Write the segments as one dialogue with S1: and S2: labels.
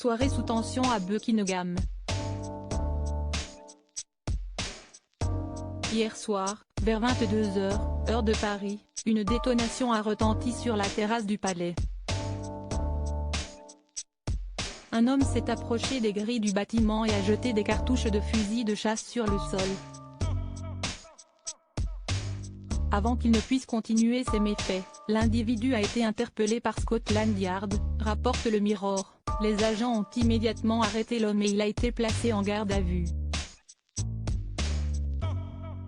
S1: Soirée sous tension à Buckingham. Hier soir, vers 22h, heure de Paris, une détonation a retenti sur la terrasse du palais. Un homme s'est approché des grilles du bâtiment et a jeté des cartouches de fusil de chasse sur le sol. Avant qu'il ne puisse continuer ses méfaits, l'individu a été interpellé par Scotland Yard, rapporte le Mirror. Les agents ont immédiatement arrêté l'homme et il a été placé en garde à vue.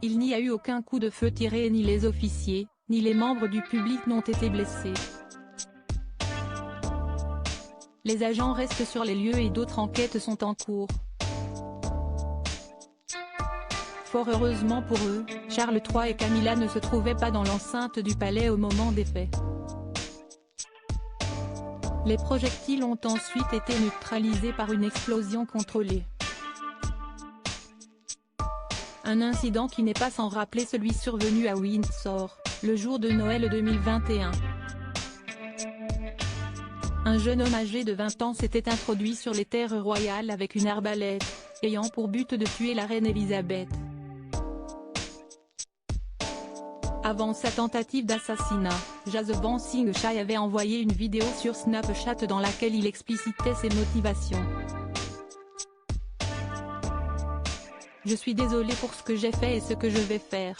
S1: Il n'y a eu aucun coup de feu tiré et ni les officiers, ni les membres du public n'ont été blessés. Les agents restent sur les lieux et d'autres enquêtes sont en cours. Fort heureusement pour eux, Charles III et Camilla ne se trouvaient pas dans l'enceinte du palais au moment des faits. Les projectiles ont ensuite été neutralisés par une explosion contrôlée. Un incident qui n'est pas sans rappeler celui survenu à Windsor, le jour de Noël 2021. Un jeune homme âgé de 20 ans s'était introduit sur les terres royales avec une arbalète, ayant pour but de tuer la reine Elisabeth. Avant sa tentative d'assassinat, Jaswant Singh Chai avait envoyé une vidéo sur Snapchat dans laquelle il explicitait ses motivations. Je suis désolé pour ce que j'ai fait et ce que je vais faire.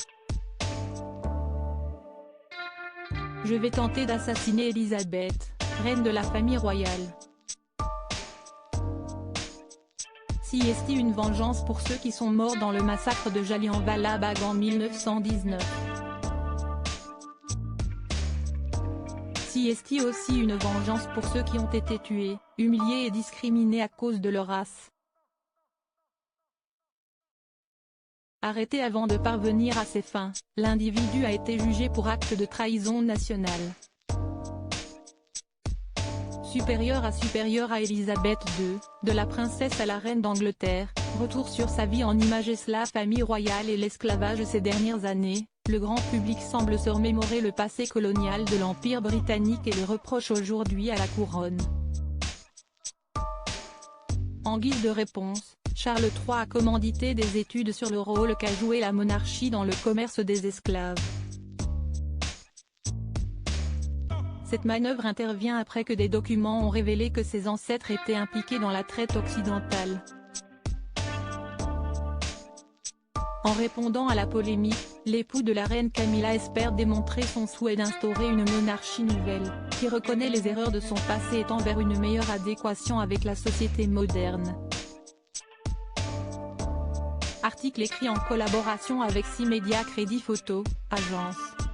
S1: Je vais tenter d'assassiner Elisabeth, reine de la famille royale. C'est une vengeance pour ceux qui sont morts dans le massacre de Jallianwala Bagh en 1919. C'est aussi une vengeance pour ceux qui ont été tués, humiliés et discriminés à cause de leur race. Arrêté avant de parvenir à ses fins, l'individu a été jugé pour acte de trahison nationale. Supérieur à Elisabeth II, de la princesse à la reine d'Angleterre, retour sur sa vie en images la famille royale et l'esclavage ces dernières années, le grand public semble se remémorer le passé colonial de l'Empire britannique et le reproche aujourd'hui à la couronne. En guise de réponse, Charles III a commandité des études sur le rôle qu'a joué la monarchie dans le commerce des esclaves. Cette manœuvre intervient après que des documents ont révélé que ses ancêtres étaient impliqués dans la traite occidentale. En répondant à la polémique, l'époux de la reine Camilla espère démontrer son souhait d'instaurer une monarchie nouvelle, qui reconnaît les erreurs de son passé et tend vers une meilleure adéquation avec la société moderne. Article écrit en collaboration avec 6 Médias Crédit Photo, agence.